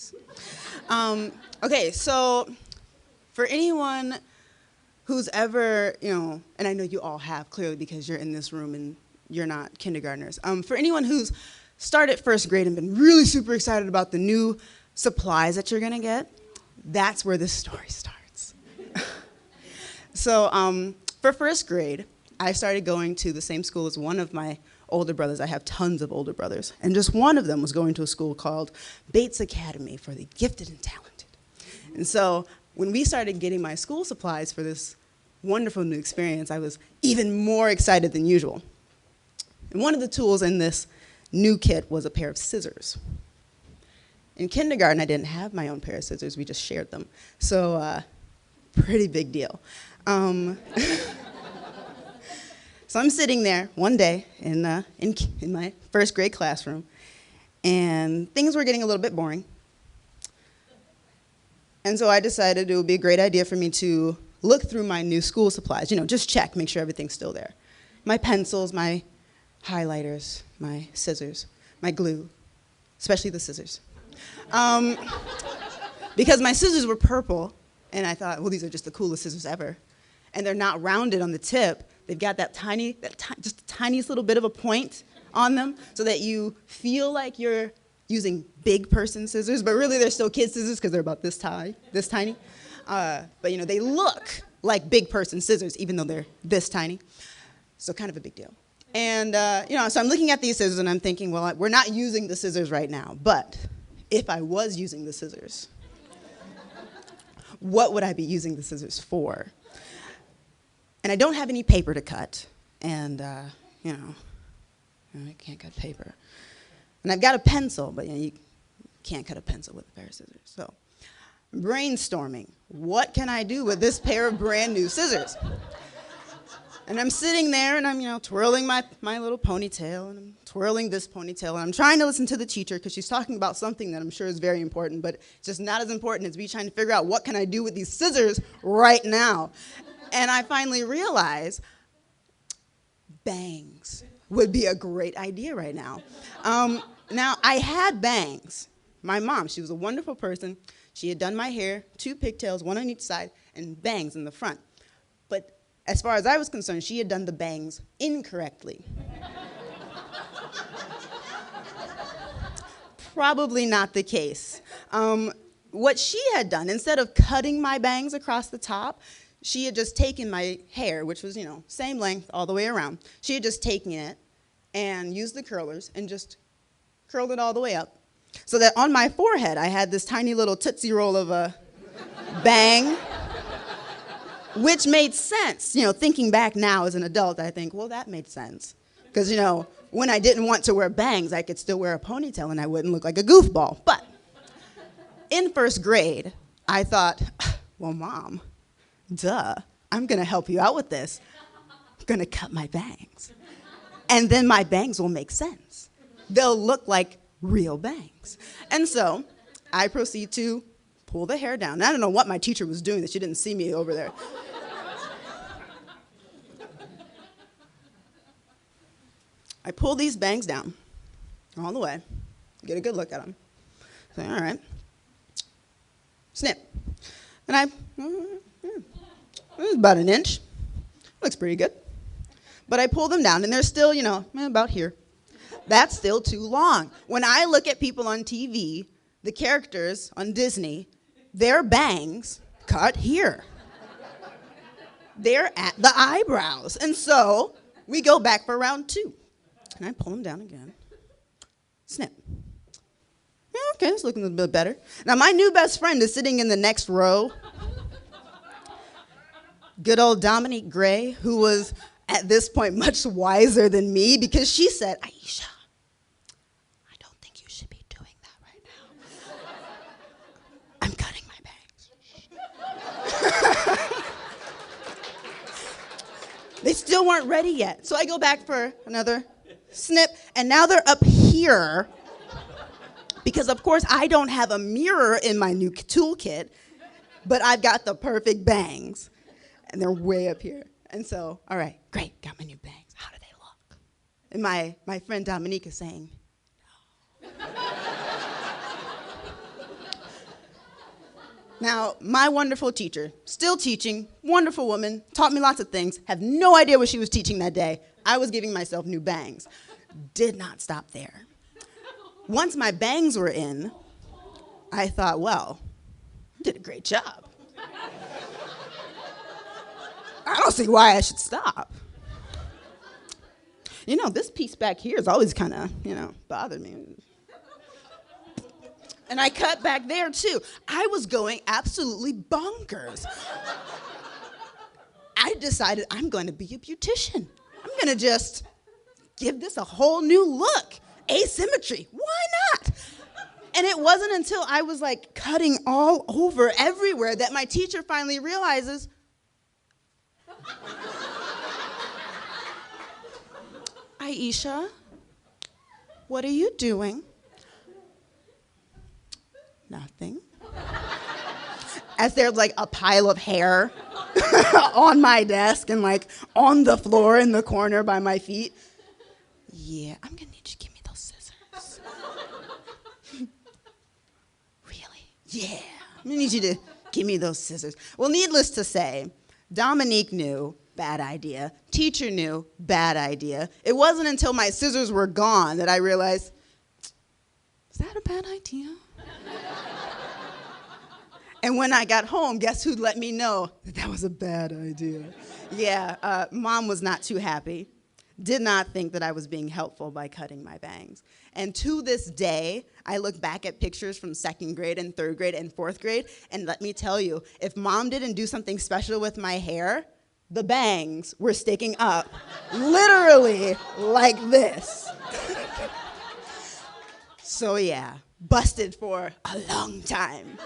this. Okay, so for anyone who's ever, and I know you all have clearly because you're in this room and you're not kindergartners. For anyone who's started first grade and been really super excited about the new supplies that you're gonna get, that's where this story starts. So for first grade, I started going to the same school as one of my older brothers. I have tons of older brothers. And just one of them was going to a school called Bates Academy for the Gifted and Talented. And so when we started getting my school supplies for this wonderful new experience, I was even more excited than usual. And one of the tools in this new kit was a pair of scissors. In kindergarten, I didn't have my own pair of scissors. We just shared them. So pretty big deal. So I'm sitting there one day in my first grade classroom, and things were getting a little bit boring. And so I decided it would be a great idea for me to look through my new school supplies, just check, make sure everything's still there. My pencils, my highlighters, my scissors, my glue, especially the scissors. Because my scissors were purple, and I thought, well, these are just the coolest scissors ever. And they're not rounded on the tip. They've got just the tiniest little bit of a point on them so that you feel like you're using big person scissors, but really they're still kid scissors because they're about this tiny. But they look like big person scissors even though they're this tiny. So kind of a big deal. And so I'm looking at these scissors and I'm thinking, well, we're not using the scissors right now, but if I was using the scissors, what would I be using the scissors for? And I don't have any paper to cut, and I can't cut paper. And I've got a pencil, but you can't cut a pencil with a pair of scissors. So brainstorming, what can I do with this pair of brand new scissors? And I'm sitting there and I'm twirling my little ponytail, and I'm twirling this ponytail, and I'm trying to listen to the teacher because she's talking about something that I'm sure is very important, but it's just not as important as me trying to figure out what can I do with these scissors right now. And I finally realized bangs would be a great idea right now. Now, I had bangs. My mom, she was a wonderful person. She had done my hair, 2 pigtails, 1 on each side, and bangs in the front. But as far as I was concerned, she had done the bangs incorrectly. Probably not the case. What she had done, instead of cutting my bangs across the top, she had just taken my hair, which was, same length all the way around. She had just taken it and used the curlers and just curled it all the way up. So that on my forehead, I had this tiny little Tootsie Roll of a bang, which made sense. Thinking back now as an adult, I think, well, that made sense. Because, when I didn't want to wear bangs, I could still wear a ponytail and I wouldn't look like a goofball. But in first grade, I thought, well, Mom, duh, I'm gonna help you out with this. I'm gonna cut my bangs. And then my bangs will make sense. They'll look like real bangs. And so I proceed to pull the hair down. And I don't know what my teacher was doing that she didn't see me over there. I pull these bangs down all the way, get a good look at them. Say, all right, snip. And it was about 1 inch. Looks pretty good. But I pull them down, and they're still, about here. That's still too long. When I look at people on TV, the characters on Disney, their bangs cut here. They're at the eyebrows. And so we go back for round 2. And I pull them down again. Snip. Yeah, okay, it's looking a little bit better. Now, my new best friend is sitting in the next row. Good old Dominique Gray, who was at this point much wiser than me, because she said, Aisha, I don't think you should be doing that right now. I'm cutting my bangs. They still weren't ready yet. So I go back for another snip, and now they're up here because, of course, I don't have a mirror in my new toolkit, but I've got the perfect bangs, and they're way up here. And so, all right, great, got my new bangs. How do they look? And my friend Dominique is saying, no. Now, my wonderful teacher, still teaching, wonderful woman, taught me lots of things, have no idea what she was teaching that day. I was giving myself new bangs. Did not stop there. Once my bangs were in, I thought, well, I did a great job. I don't see why I should stop. You know, this piece back here has always kind of, bothered me. And I cut back there too. I was going absolutely bonkers. I decided I'm going to be a beautician. I'm going to just give this a whole new look. Asymmetry, why not? And it wasn't until I was like cutting all over everywhere that my teacher finally realizes, Aesha, what are you doing? Nothing. As there's like a pile of hair on my desk and like on the floor in the corner by my feet. Yeah, I'm gonna need you to give me those scissors. Really? Yeah, I'm gonna need you to give me those scissors. Well, needless to say, Dominique knew, bad idea. Teacher knew, bad idea. It wasn't until my scissors were gone that I realized, is that a bad idea? And when I got home, guess who'd let me know that that was a bad idea? Yeah, Mom was not too happy. Did not think that I was being helpful by cutting my bangs. And to this day, I look back at pictures from 2nd grade and 3rd grade and 4th grade, and let me tell you, if Mom didn't do something special with my hair, the bangs were sticking up, literally like this. So yeah, busted for a long time.